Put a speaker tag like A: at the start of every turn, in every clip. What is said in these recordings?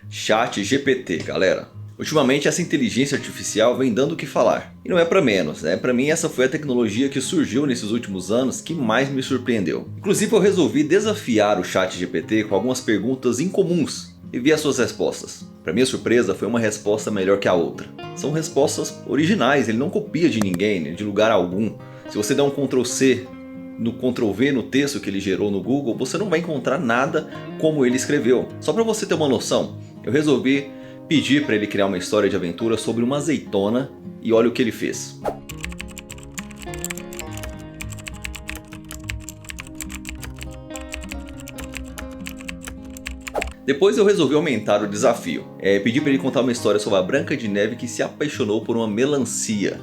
A: ChatGPT, galera. Ultimamente essa inteligência artificial vem dando o que falar. E não é para menos, né? Para mim essa foi a tecnologia que surgiu nesses últimos anos que mais me surpreendeu. Inclusive eu resolvi desafiar o ChatGPT com algumas perguntas incomuns e vi as suas respostas. Para minha surpresa foi uma resposta melhor que a outra. São respostas originais, ele não copia de ninguém, de lugar algum. Se você der um Ctrl+C no Ctrl+V no texto que ele gerou no Google, você não vai encontrar nada como ele escreveu. Só para você ter uma noção, eu resolvi pedir para ele criar uma história de aventura sobre uma azeitona e olha o que ele fez. Depois eu resolvi aumentar o desafio. Pedi para ele contar uma história sobre a Branca de Neve que se apaixonou por uma melancia.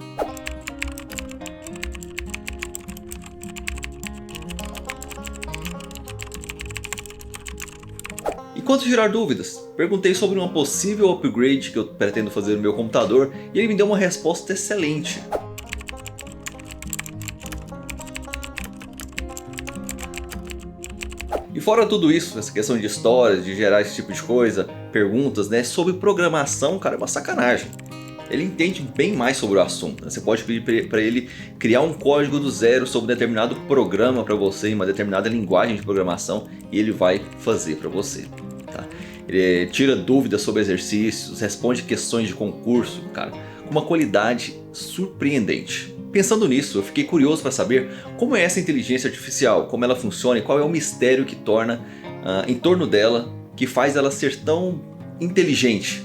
A: Enquanto gerar dúvidas, perguntei sobre uma possível upgrade que eu pretendo fazer no meu computador e ele me deu uma resposta excelente. E fora tudo isso, essa questão de histórias, de gerar esse tipo de coisa, perguntas, né, sobre programação, cara, é uma sacanagem. Ele entende bem mais sobre o assunto, né? Você pode pedir para ele criar um código do zero sobre determinado programa para você, em uma determinada linguagem de programação, e ele vai fazer para você. Tá? Ele tira dúvidas sobre exercícios, responde questões de concurso, cara, com uma qualidade surpreendente. Pensando nisso, eu fiquei curioso para saber como é essa inteligência artificial, como ela funciona e qual é o mistério que torna em torno dela, que faz ela ser tão inteligente.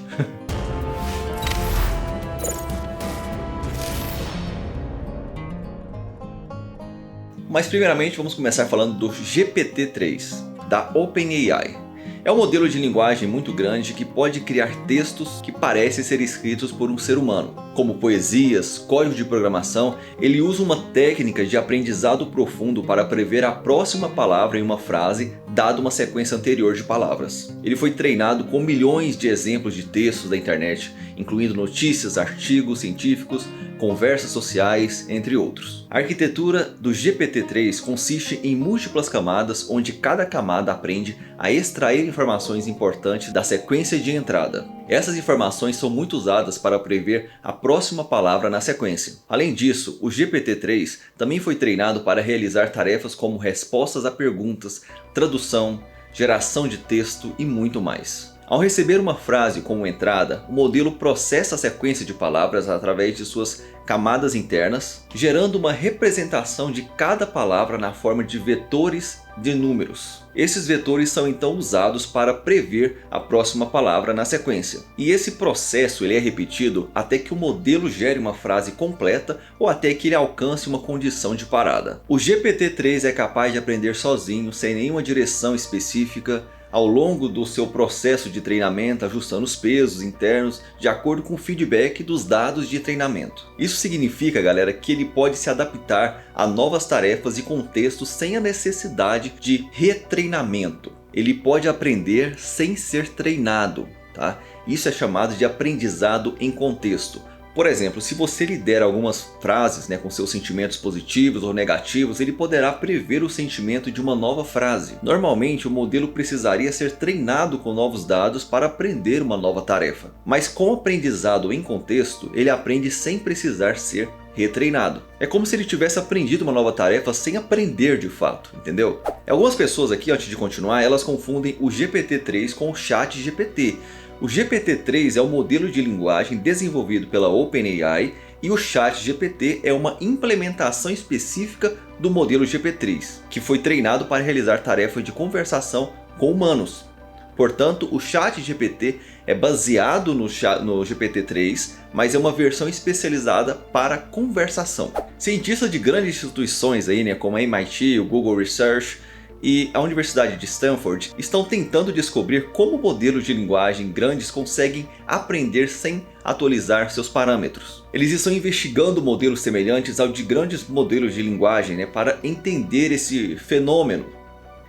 A: Mas primeiramente vamos começar falando do GPT-3, da OpenAI. É um modelo de linguagem muito grande que pode criar textos que parecem ser escritos por um ser humano. Como poesias, código de programação, ele usa uma técnica de aprendizado profundo para prever a próxima palavra em uma frase, dada uma sequência anterior de palavras. Ele foi treinado com milhões de exemplos de textos da internet, incluindo notícias, artigos científicos, conversas sociais, entre outros. A arquitetura do GPT-3 consiste em múltiplas camadas, onde cada camada aprende a extrair informações importantes da sequência de entrada. Essas informações são muito usadas para prever a próxima palavra na sequência. Além disso, o GPT-3 também foi treinado para realizar tarefas como respostas a perguntas, tradução, geração de texto e muito mais. Ao receber uma frase como entrada, o modelo processa a sequência de palavras através de suas camadas internas, gerando uma representação de cada palavra na forma de vetores de números. Esses vetores são então usados para prever a próxima palavra na sequência. E esse processo é repetido até que o modelo gere uma frase completa ou até que ele alcance uma condição de parada. O GPT-3 é capaz de aprender sozinho, sem nenhuma direção específica, ao longo do seu processo de treinamento, ajustando os pesos internos de acordo com o feedback dos dados de treinamento. Isso significa, galera, que ele pode se adaptar a novas tarefas e contextos sem a necessidade de retreinamento. Ele pode aprender sem ser treinado, tá? Isso é chamado de aprendizado em contexto. Por exemplo, se você lhe der algumas frases, né, com seus sentimentos positivos ou negativos, ele poderá prever o sentimento de uma nova frase. Normalmente, o modelo precisaria ser treinado com novos dados para aprender uma nova tarefa. Mas com o aprendizado em contexto, ele aprende sem precisar ser retreinado. É como se ele tivesse aprendido uma nova tarefa sem aprender de fato, entendeu? Algumas pessoas aqui, antes de continuar, elas confundem o GPT-3 com o ChatGPT. O GPT-3 é o modelo de linguagem desenvolvido pela OpenAI e o ChatGPT é uma implementação específica do modelo GPT-3, que foi treinado para realizar tarefas de conversação com humanos. Portanto, o ChatGPT é baseado no GPT-3, mas é uma versão especializada para conversação. Cientistas de grandes instituições aí, né, como a MIT, o Google Research e a Universidade de Stanford estão tentando descobrir como modelos de linguagem grandes conseguem aprender sem atualizar seus parâmetros. Eles estão investigando modelos semelhantes ao de grandes modelos de linguagem, né, para entender esse fenômeno.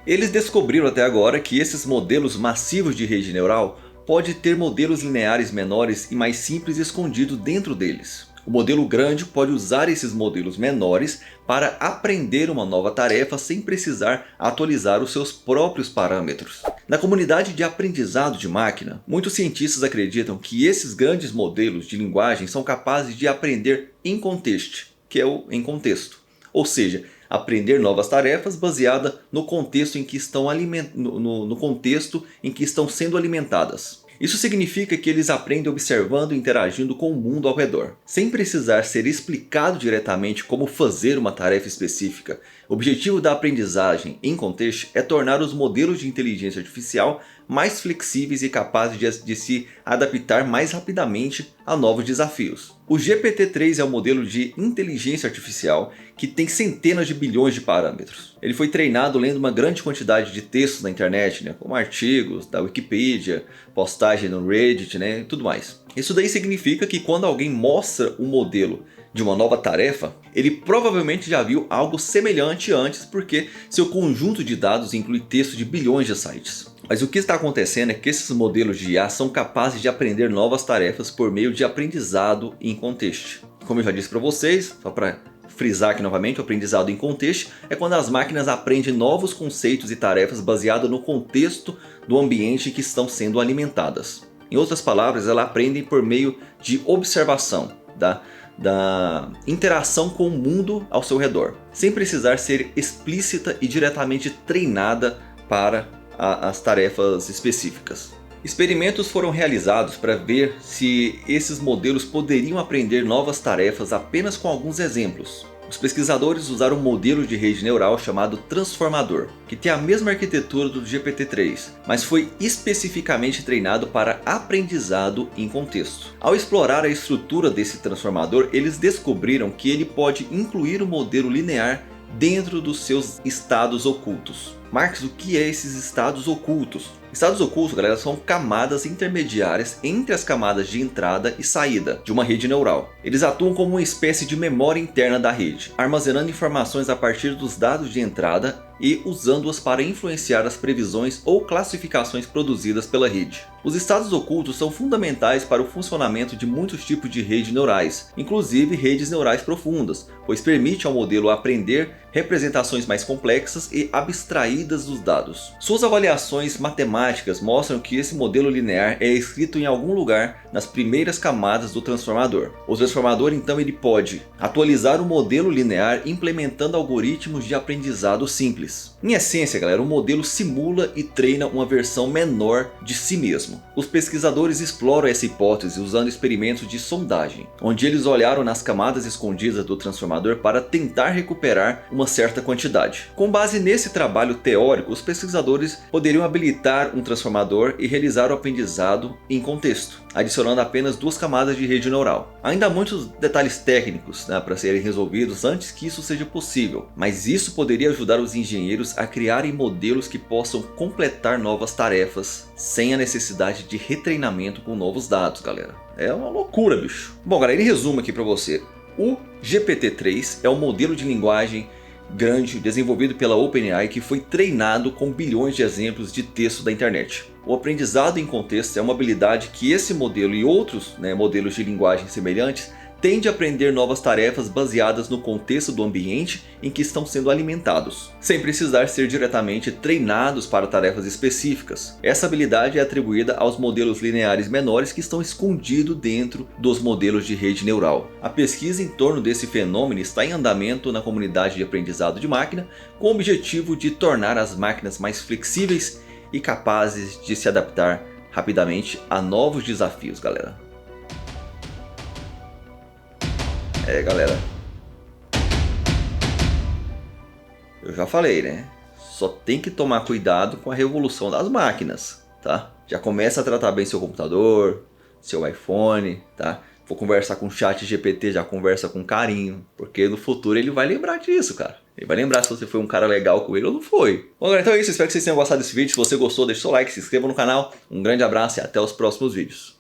A: Eles descobriram até agora que esses modelos massivos de rede neural podem ter modelos lineares menores e mais simples escondidos dentro deles. O modelo grande pode usar esses modelos menores para aprender uma nova tarefa sem precisar atualizar os seus próprios parâmetros. Na comunidade de aprendizado de máquina, muitos cientistas acreditam que esses grandes modelos de linguagem são capazes de aprender em contexto, que é o em contexto. Ou seja, aprender novas tarefas baseada no contexto em que estão, no contexto em que estão sendo alimentadas. Isso significa que eles aprendem observando e interagindo com o mundo ao redor, sem precisar ser explicado diretamente como fazer uma tarefa específica. O objetivo da aprendizagem em contexto é tornar os modelos de inteligência artificial mais flexíveis e capazes de se adaptar mais rapidamente a novos desafios. O GPT-3 é um modelo de inteligência artificial que tem centenas de bilhões de parâmetros. Ele foi treinado lendo uma grande quantidade de textos na internet, como artigos da Wikipedia, postagem no Reddit, e tudo mais. Isso daí significa que quando alguém mostra um modelo de uma nova tarefa, ele provavelmente já viu algo semelhante antes, porque seu conjunto de dados inclui texto de bilhões de sites. Mas o que está acontecendo é que esses modelos de IA são capazes de aprender novas tarefas por meio de aprendizado em contexto. Como eu já disse para vocês, só para frisar aqui novamente, o aprendizado em contexto é quando as máquinas aprendem novos conceitos e tarefas baseados no contexto do ambiente em que estão sendo alimentadas. Em outras palavras, elas aprendem por meio de observação, da interação com o mundo ao seu redor, sem precisar ser explícita e diretamente treinada para as tarefas específicas. Experimentos foram realizados para ver se esses modelos poderiam aprender novas tarefas apenas com alguns exemplos. Os pesquisadores usaram um modelo de rede neural chamado Transformador, que tem a mesma arquitetura do GPT-3, mas foi especificamente treinado para aprendizado em contexto. Ao explorar a estrutura desse transformador, eles descobriram que ele pode incluir um modelo linear dentro dos seus estados ocultos. Marcos, o que é esses estados ocultos? Estados ocultos, galera, são camadas intermediárias entre as camadas de entrada e saída de uma rede neural. Eles atuam como uma espécie de memória interna da rede, armazenando informações a partir dos dados de entrada e usando-as para influenciar as previsões ou classificações produzidas pela rede. Os estados ocultos são fundamentais para o funcionamento de muitos tipos de redes neurais, inclusive redes neurais profundas, pois permite ao modelo aprender representações mais complexas e abstraídas dos dados. Suas avaliações matemáticas mostram que esse modelo linear é escrito em algum lugar nas primeiras camadas do transformador. O transformador então ele pode atualizar o modelo linear implementando algoritmos de aprendizado simples. Em essência, galera, o modelo simula e treina uma versão menor de si mesmo. Os pesquisadores exploram essa hipótese usando experimentos de sondagem, onde eles olharam nas camadas escondidas do transformador para tentar recuperar uma certa quantidade. Com base nesse trabalho teórico, os pesquisadores poderiam habilitar um transformador e realizar o aprendizado em contexto, adicionando apenas 2 camadas de rede neural. Ainda há muitos detalhes técnicos para serem resolvidos antes que isso seja possível, mas isso poderia ajudar os engenheiros a criarem modelos que possam completar novas tarefas sem a necessidade de retreinamento com novos dados, galera. É uma loucura, bicho. Bom, galera, em resumo aqui para você, o GPT-3 é um modelo de linguagem grande desenvolvido pela OpenAI que foi treinado com bilhões de exemplos de texto da internet. O aprendizado em contexto é uma habilidade que esse modelo e outros modelos de linguagem semelhantes tende a aprender novas tarefas baseadas no contexto do ambiente em que estão sendo alimentados, sem precisar ser diretamente treinados para tarefas específicas. Essa habilidade é atribuída aos modelos lineares menores que estão escondidos dentro dos modelos de rede neural. A pesquisa em torno desse fenômeno está em andamento na comunidade de aprendizado de máquina, com o objetivo de tornar as máquinas mais flexíveis e capazes de se adaptar rapidamente a novos desafios, galera. Galera, eu já falei, só tem que tomar cuidado com a revolução das máquinas, tá? Já começa a tratar bem seu computador, seu iPhone, tá? For conversar com o chat GPT, já conversa com carinho, porque no futuro ele vai lembrar disso, cara. Ele vai lembrar se você foi um cara legal com ele ou não foi. Bom, galera, então é isso. Espero que vocês tenham gostado desse vídeo. Se você gostou, deixa o seu like, se inscreva no canal. Um grande abraço e até os próximos vídeos.